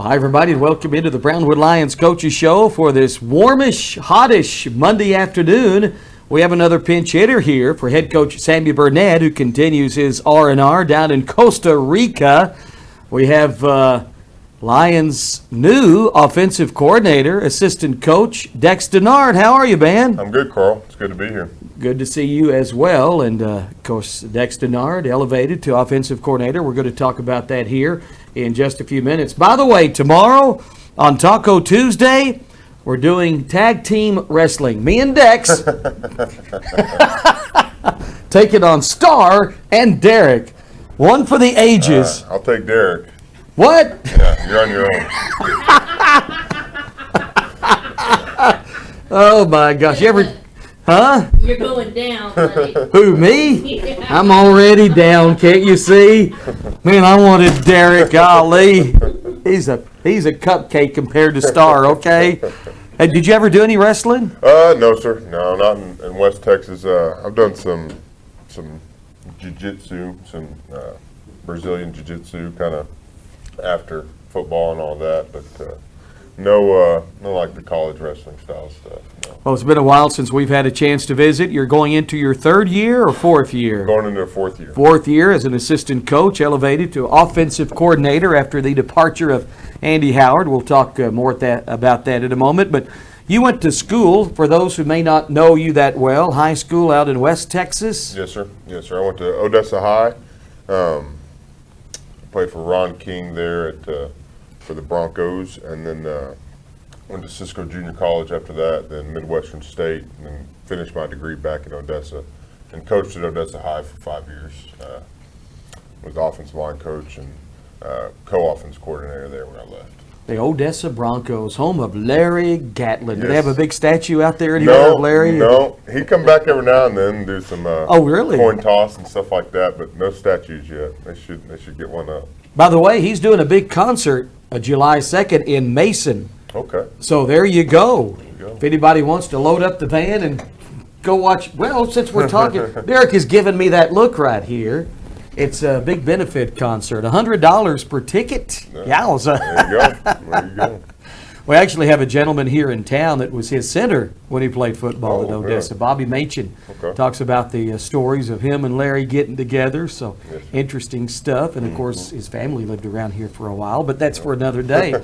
Well, hi, everybody, and welcome into the Brownwood Lions Coaches Show for this warmish, hottish Monday afternoon. We have another pinch hitter here for head coach Sammy Burnett, who continues his R&R down in Costa Rica. We have Lions' new offensive coordinator, assistant coach Dex Denard. How are you, man? I'm good, Carl. It's good to be here. Good to see you as well. And, of course, Dex Denard elevated to offensive coordinator. We're going to talk about that here in just a few minutes. By the way, tomorrow on Taco Tuesday, we're doing tag team wrestling. Me and Dex taking on Star and Derek. One for the ages. I'll take Derek. What? Yeah, you're on your own. Oh, my gosh. You ever... Huh? You're going down, buddy. Who, me? Yeah. I'm already down, can't you see? Man, I wanted Derek, golly. He's a cupcake compared to Star, okay? Hey, did you ever do any wrestling? No, sir. No, not in West Texas. I've done some jiu-jitsu, some Brazilian jiu-jitsu kind of after football and all that, but no like the college wrestling style stuff. No. Well, it's been a while since we've had a chance to visit. You're going into your third year or fourth year? Going into a fourth year. Fourth year as an assistant coach, elevated to offensive coordinator after the departure of Andy Howard. We'll talk more about that in a moment. But you went to school, for those who may not know you that well, high school out in West Texas? Yes, sir. Yes, sir. I went to Odessa High. Played for Ron King there for the Broncos, and then went to Cisco Junior College after that, then Midwestern State, and then finished my degree back in Odessa, and coached at Odessa High for 5 years. Was offensive line coach and co-offense coordinator there when I left. The Odessa Broncos, home of Larry Gatlin. Do they have a big statue out there anywhere of Larry? No, he come back every now and then, do some really? coin toss and stuff like that, but no statues yet. They should get one up. By the way, he's doing a big concert July 2nd in Mason. Okay. So there you go. There you go. If anybody wants to load up the van and go watch, well, since we're talking, Derek is giving me that look right here. It's a big benefit concert, $100 per ticket. Yowza. There you go. There you go. We actually have a gentleman here in town that was his center when he played football at Odessa. Yeah. Bobby Machin talks about the stories of him and Larry getting together. So yes, interesting stuff. And, of course, his family lived around here for a while, but that's for another day.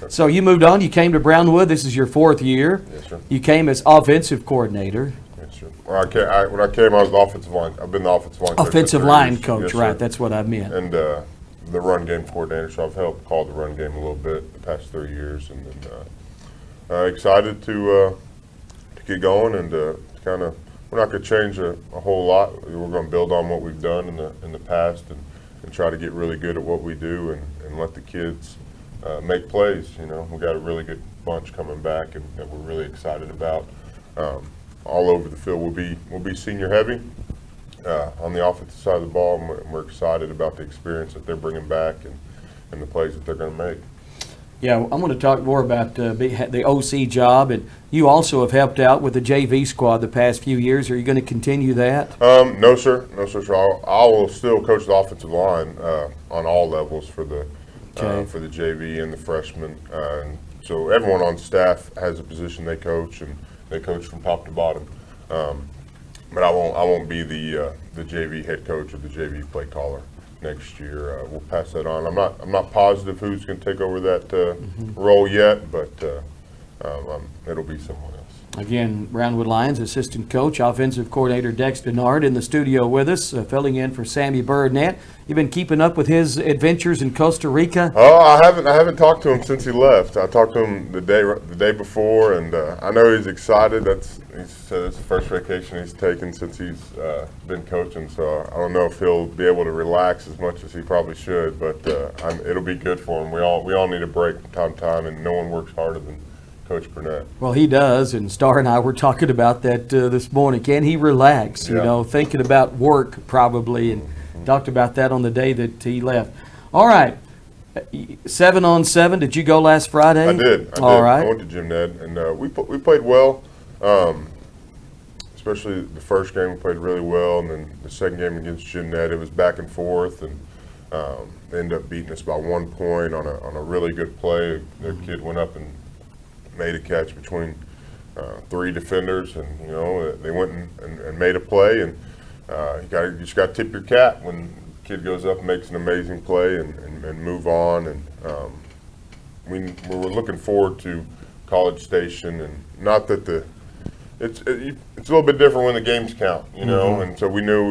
So you moved on. You came to Brownwood. This is your fourth year. Yes, sir. You came as offensive coordinator. Yes, sir. When I came, I was the offensive line. I've been the offensive line coach. Offensive for 3 line years. coach, Yes, right. sir. That's what I meant. And the run game coordinator, so I've helped call the run game a little bit the past 3 years, and then excited to get going and to kind of, we're not going to change a whole lot. We're going to build on what we've done in the past and try to get really good at what we do and let the kids make plays. You know, we got a really good bunch coming back and that we're really excited about. All over the field, we'll be senior heavy on the offensive side of the ball, and we're excited about the experience that they're bringing back and the plays that they're going to make. Yeah, I'm going to talk more about the OC job, and you also have helped out with the JV squad the past few years. Are you going to continue that? No, sir. No, sir. So I will still coach the offensive line on all levels for the JV and the freshmen. And so everyone on staff has a position they coach, and they coach from top to bottom. But I won't be the JV head coach or the JV play caller next year. We'll pass that on. I'm not positive who's going to take over that role yet, but it'll be someone else. Again, Brownwood Lions assistant coach, offensive coordinator Dex Denard in the studio with us, filling in for Sammy Burnett. You've been keeping up with his adventures in Costa Rica? Oh, I haven't talked to him since he left. I talked to him the day before, and I know he's excited. He said it's the first vacation he's taken since he's been coaching. So I don't know if he'll be able to relax as much as he probably should, but it'll be good for him. We all need a break from time to time, and no one works harder than Coach Burnett. Well, he does, and Star and I were talking about that this morning. Can he relax? You know, thinking about work probably, and talked about that on the day that he left. All right, 7-on-7. Did you go last Friday? I did. All right. I went to Jim Ned, and we played well. Especially the first game, we played really well, and then the second game against Jim Ned, it was back and forth, and They ended up beating us by 1 point on a really good play. The kid went up and made a catch between 3 defenders, and they went and made a play. And you just got to tip your cap when the kid goes up and makes an amazing play and move on. And we were looking forward to College Station, and not that it's a little bit different when the games count, and so we knew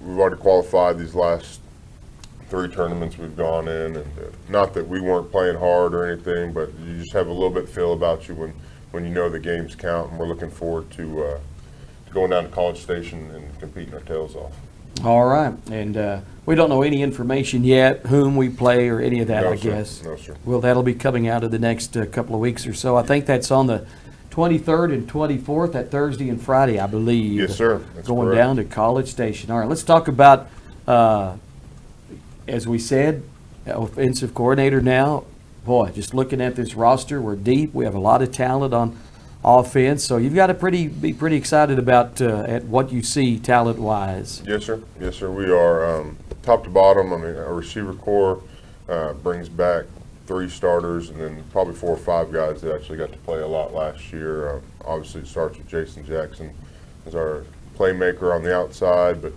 we've already qualified these last 3 tournaments we've gone in, and not that we weren't playing hard or anything, but you just have a little bit feel about you when you know the games count, and we're looking forward to going down to College Station and competing our tails off. All right, and we don't know any information yet, whom we play or any of that, No, I sir. guess. No, sir. Well, that'll be coming out in the next couple of weeks or so. I think that's on the 23rd and 24th, that Thursday and Friday, I believe. Yes, sir. That's going correct. down to College Station. All right, let's talk about, as we said, offensive coordinator now. Boy, just looking at this roster, we're deep. We have a lot of talent on offense, so you've got to be pretty excited about at what you see talent-wise. Yes, sir. Yes, sir. We are top to bottom. I mean, our receiver core brings back 3 starters, and then probably 4 or 5 guys that actually got to play a lot last year. Obviously, it starts with Jason Jackson as our playmaker on the outside, but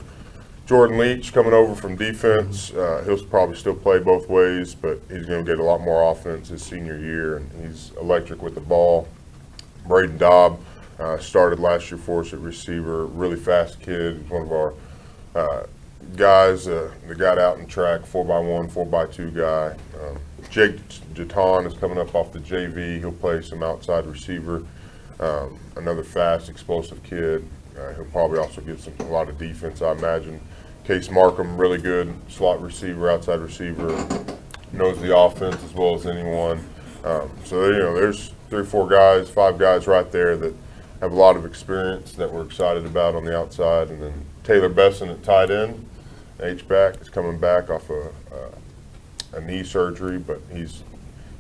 Jordan Leach coming over from defense, he'll probably still play both ways, but he's going to get a lot more offense his senior year, and he's electric with the ball. Braden Dobb started last year for us at receiver, really fast kid. He's one of our guys that got out in track, 4x1, 4x2 guy. Jake Jaton is coming up off the JV. He'll play some outside receiver. Another fast, explosive kid. He'll probably also get a lot of defense, I imagine. Case Markham, really good slot receiver, outside receiver, knows the offense as well as anyone. So there's 3 or 4 guys, 5 guys right there that have a lot of experience that we're excited about on the outside. And then Taylor Besson at tight end, H-back, is coming back off a knee surgery, but he's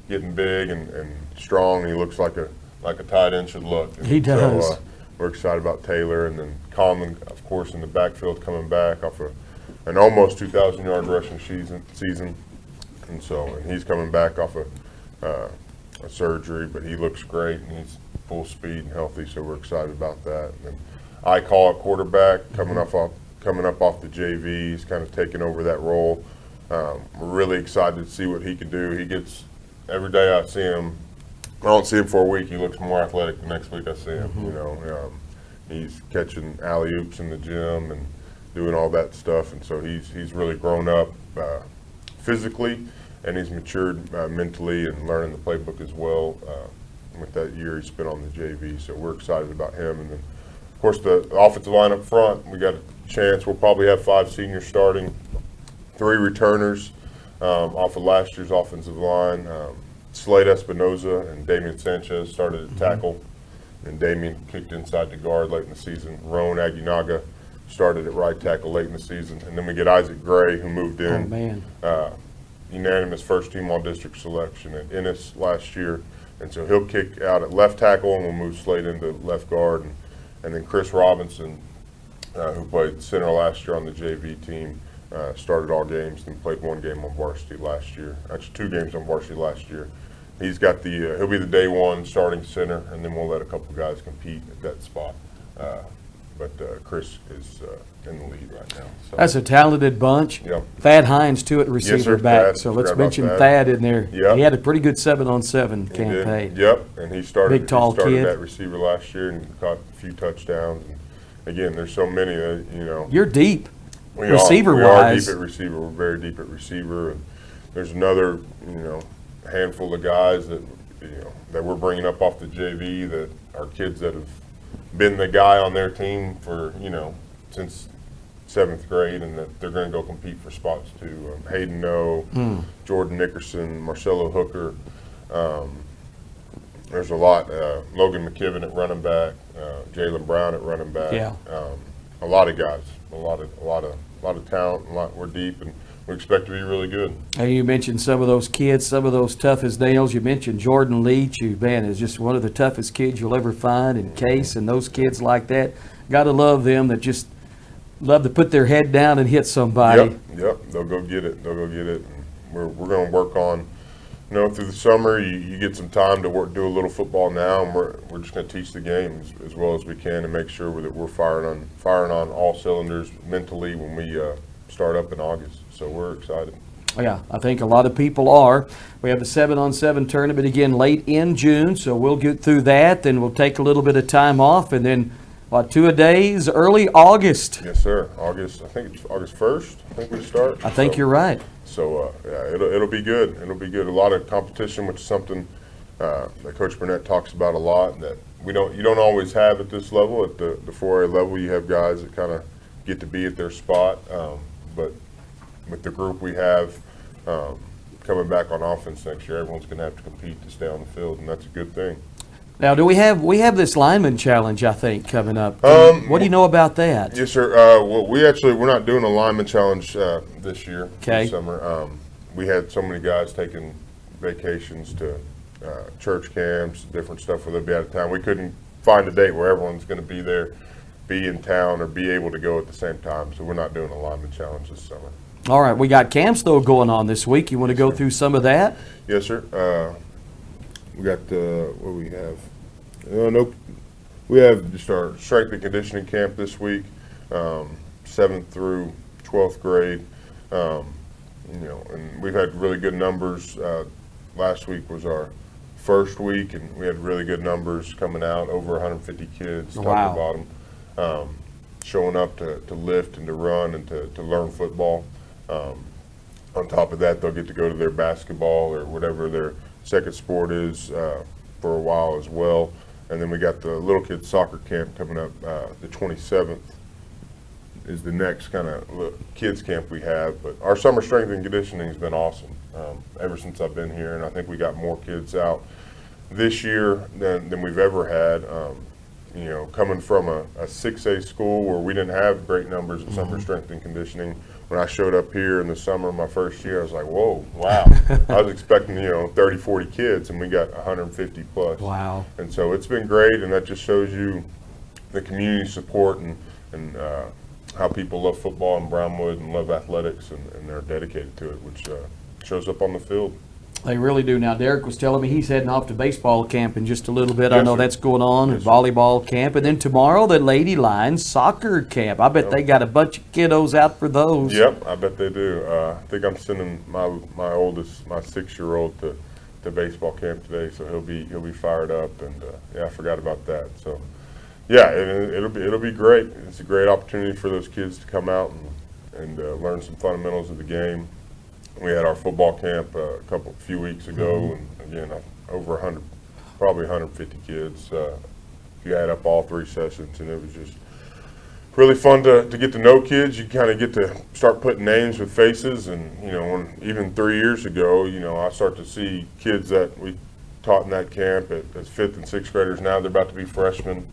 getting big and strong. He looks like a tight end should look. And He does. So, we're excited about Taylor, and then Conlon, of course, in the backfield coming back off an almost 2,000-yard rushing season. And he's coming back off a surgery, but he looks great, and he's full speed and healthy, so we're excited about that. And then I call it quarterback coming up off the JV. He's kind of taking over that role. We're really excited to see what he can do. He gets, every day I see him, I don't see him for a week, he looks more athletic the next week I see him. He's catching alley-oops in the gym and doing all that stuff, and so he's really grown up physically, and he's matured mentally and learning the playbook as well with that year he spent on the JV. So we're excited about him. And then, of course, the offensive line up front, we got a chance. We'll probably have 5 seniors starting, 3 returners off of last year's offensive line. Slade Espinoza and Damian Sanchez started at tackle, and Damian kicked inside the guard late in the season. Roan Aguinaga started at right tackle late in the season. And then we get Isaac Gray, who moved in. Oh, man. Unanimous first-team all-district selection at Ennis last year. And so he'll kick out at left tackle, and we'll move Slade into left guard. And then Chris Robinson, who played center last year on the JV team, started all games and played 1 game on varsity last year. Actually, 2 games on varsity last year. He's got he'll be the day 1 starting center, and then we'll let a couple guys compete at that spot. But Chris is in the lead right now. So. That's a talented bunch. Yep. Thad Hines, too, at receiver Yes, sir. back. Thad. So let's Forgot about mention Thad. Thad in there. Yep. He had a pretty good 7-on-7 He campaign. did. Yep, and he started. Big, tall he started kid. that receiver last year and caught a few touchdowns. And again, there's so many. You're deep, We receiver-wise. are deep at receiver. We're very deep at receiver, and there's another handful of guys that that we're bringing up off the JV that are kids that have been the guy on their team for since 7th grade, and that they're going to go compete for spots too. Hayden No, Jordan Nickerson, Marcelo Hooker. There's a lot. Logan McKibben at running back, Jalen Brown at running back. Yeah. A lot of guys, a lot of talent. We're deep, and we expect to be really good. And you mentioned some of those kids, some of those tough as nails. You mentioned Jordan Leach, who, man, is just one of the toughest kids you'll ever find, and Case, and those kids like that. Got to love them that just love to put their head down and hit somebody. Yep. They'll go get it. They'll go get it. And we're going to work on, through the summer, you get some time to do a little football now, and we're just going to teach the game as well as we can and make sure that we're firing on all cylinders mentally when we start up in August. So we're excited. Yeah, I think a lot of people are. We have the 7-on-7 tournament again late in June, so we'll get through that, then we'll take a little bit of time off, and then, 2-a-days, early August. Yes, sir. I think it's August 1st, I think we start. I think you're right. So, it'll be good. It'll be good. A lot of competition, which is something that Coach Burnett talks about a lot, that you don't always have at this level. At the 4A level, you have guys that kind of get to be at their spot, but with the group we have coming back on offense next year, everyone's going to have to compete to stay on the field, and that's a good thing. Now, we have this lineman challenge, I think, coming up. What do you know about that? Yes, sir. Well, we're not doing a lineman challenge this year. Okay. This summer. We had so many guys taking vacations to church camps, different stuff where they'll be out of town. We couldn't find a date where everyone's going to be there, be in town, or be able to go at the same time. So we're not doing a lineman challenge this summer. All right. We got camps, though, going on this week. You want to go through some of that? Yes, sir. We got what we have. We have just our strength and conditioning camp this week, 7th through 12th grade. And we've had really good numbers. Last week was our first week, and we had really good numbers coming out, over 150 kids, top to bottom, showing up to lift and to run and to learn football. On top of that, they'll get to go to their basketball or whatever their second sport is for a while as well. And then we got the little kids soccer camp coming up. The 27th is the next kind of kids camp we have. But our summer strength and conditioning has been awesome ever since I've been here. And I think we got more kids out this year than we've ever had. Coming from a 6A school where we didn't have great numbers in summer strength and conditioning, when I showed up here in the summer of my first year, I was like, whoa, wow. I was expecting, 30, 40 kids, and we got 150 plus. Wow. And so it's been great, and that just shows you the community support and how people love football in Brownwood and love athletics, and they're dedicated to it, which shows up on the field. They really do. Now, Derek was telling me he's heading off to baseball camp in just a little bit. Yes, I know sir. that's going on, Yes, volleyball camp. And then tomorrow, the Lady Lions soccer camp. I bet they got a bunch of kiddos out for those. Yep, I bet they do. I think I'm sending my oldest, my 6-year-old, to baseball camp today, so he'll be fired up. And I forgot about that. So, it'll be great. It's a great opportunity for those kids to come out and learn some fundamentals of the game. We had our football camp a few weeks ago, and again, over 100, probably 150 kids. If you add up all 3 sessions, and it was just really fun to get to know kids. You kind of get to start putting names with faces, and even 3 years ago, I start to see kids that we taught in that camp as 5th and 6th graders. Now they're about to be freshmen,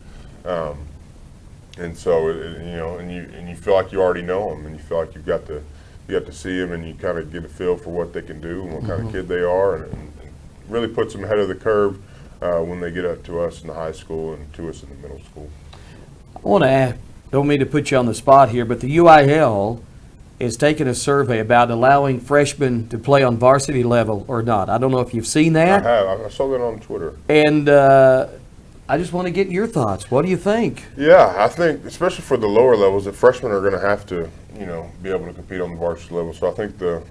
and so and you feel like you already know them, and you feel like you got to see them, and you kind of get a feel for what they can do and what kind of kid they are, and really puts them ahead of the curve when they get up to us in the high school and to us in the middle school. I want to ask, don't mean to put you on the spot here, but the UIL is taking a survey about allowing freshmen to play on varsity level or not. I don't know if you've seen that. I have. I saw that on Twitter. And I just want to get your thoughts. What do you think? Yeah, I think, especially for the lower levels, that freshmen are going to have to, be able to compete on the varsity level. So I think the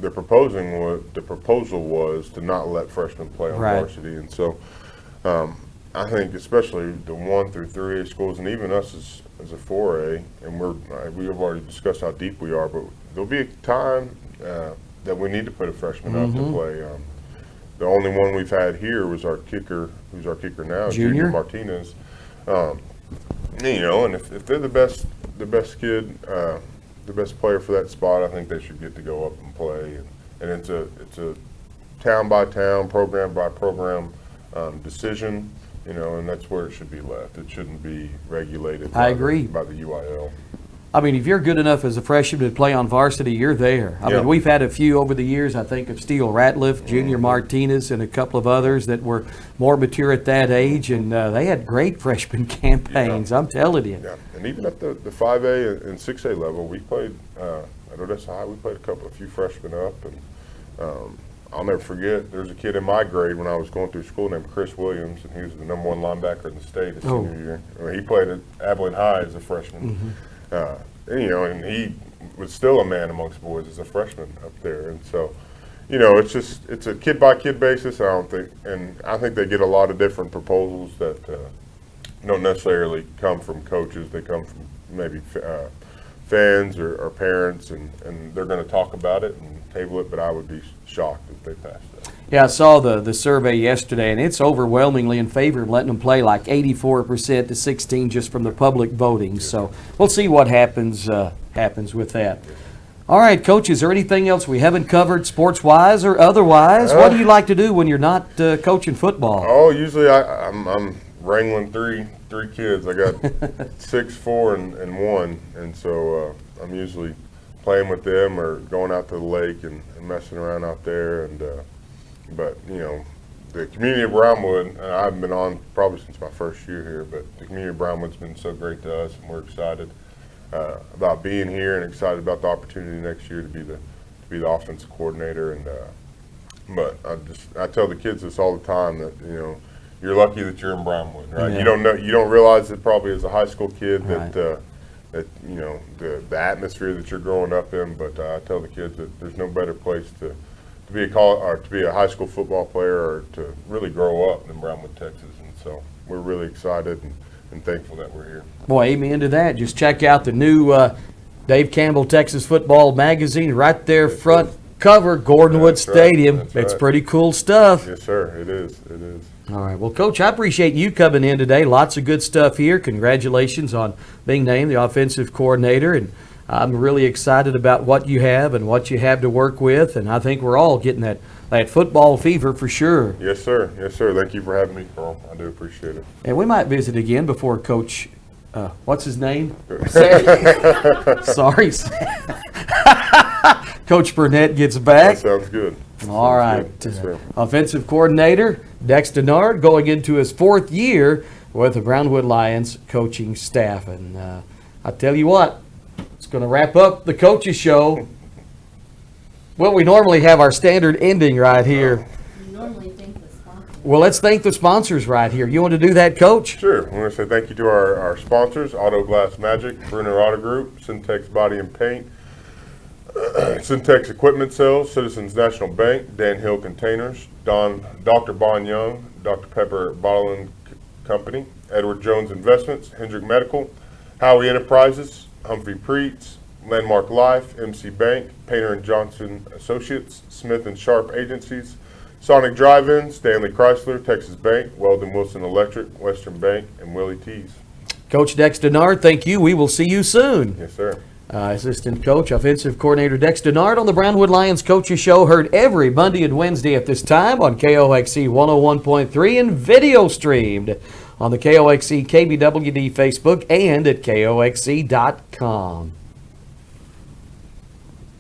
proposal was to not let freshmen play on varsity, and so I think especially the 1 through 3A schools, and even us as a 4A, and we have already discussed how deep we are, but there'll be a time that we need to put a freshman out to play. The only one we've had here was our kicker, who's our kicker now, Junior Martinez. And if they're the best kid, the best player for that spot, I think they should get to go up and play. And it's a town by town, program by program decision, and that's where it should be left. It shouldn't be regulated. I agree. By the UIL. I mean, if you're good enough as a freshman to play on varsity, you're there. I mean, we've had a few over the years, I think, of Steele Ratliff, Junior Martinez, and a couple of others that were more mature at that age, and they had great freshman campaigns, I'm telling you. Yeah, and even at the 5A and 6A level, we played at at Odessa High. We played a few freshmen up, and I'll never forget, there was a kid in my grade when I was going through school named Chris Williams, and he was the #1 linebacker in the state his senior year. I mean, he played at Abilene High as a freshman. And he was still a man amongst boys as a freshman up there. And so, it's a kid-by-kid basis, I think they get a lot of different proposals that don't necessarily come from coaches. They come from maybe fans or parents, and they're going to talk about it and table it, but I would be shocked if they passed that. Yeah, I saw the survey yesterday, and it's overwhelmingly in favor of letting them play, like 84% to 16 just from the public voting. Yes. So we'll see what happens with that. Yes. All right, Coach, is there anything else we haven't covered sports-wise or otherwise? What do you like to do when you're not coaching football? Oh, usually I'm wrangling three kids. I got 6, 4, and 1, and so I'm usually playing with them or going out to the lake and messing around out there. And but the community of Brownwood, I haven't been on probably since my first year here, but the community of Brownwood's been so great to us, and we're excited about being here and excited about the opportunity next year to be the offensive coordinator. And but I tell the kids this all the time, that you're lucky that you're in Brownwood, right? Yeah. You don't realize it probably as a high school kid Right. that the atmosphere that you're growing up in. But I tell the kids that there's no better place to be a high school football player or to really grow up than Brownwood, Texas. And so we're really excited and thankful that we're here. Boy, amen to that. Just check out the new Dave Campbell Texas Football Magazine right there, front cover, Gordonwood Stadium. That's It's right. Pretty cool stuff. Yes, sir. It is. All right. Well, Coach, I appreciate you coming in today. Lots of good stuff here. Congratulations on being named the offensive coordinator, and I'm really excited about what you have and what you have to work with, and I think we're all getting that football fever for sure. Yes, sir. Yes, sir. Thank you for having me, Carl. I do appreciate it. And we might visit again before Coach, what's his name? Sorry. Coach Burnett gets back. That sounds good. All right. Yes, sir. Offensive coordinator Dex Denard going into his 4th year with the Brownwood Lions coaching staff. And I tell you what, it's going to wrap up the Coaches Show. Well, we normally have our standard ending right here. You normally thank the sponsors. Well, let's thank the sponsors right here. You want to do that, Coach? Sure. I want to say thank you to our sponsors, Auto Glass Magic, Bruner Auto Group, Syntex Body and Paint, Syntex Equipment Sales, Citizens National Bank, Dan Hill Containers, Dr. Bon Young, Dr. Pepper Bottling Company, Edward Jones Investments, Hendrick Medical, Howie Enterprises, Humphrey Preets, Landmark Life, MC Bank, Painter & Johnson Associates, Smith & Sharp Agencies, Sonic Drive-In, Stanley Chrysler, Texas Bank, Weldon Wilson Electric, Western Bank, and Willie Tees. Coach Dex Denard, thank you. We will see you soon. Yes, sir. Assistant Coach, Offensive Coordinator Dex Denard on the Brownwood Lions Coaches Show, heard every Monday and Wednesday at this time on KOXC 101.3 and video streamed on the KOXC KBWD Facebook and at KOXC.com.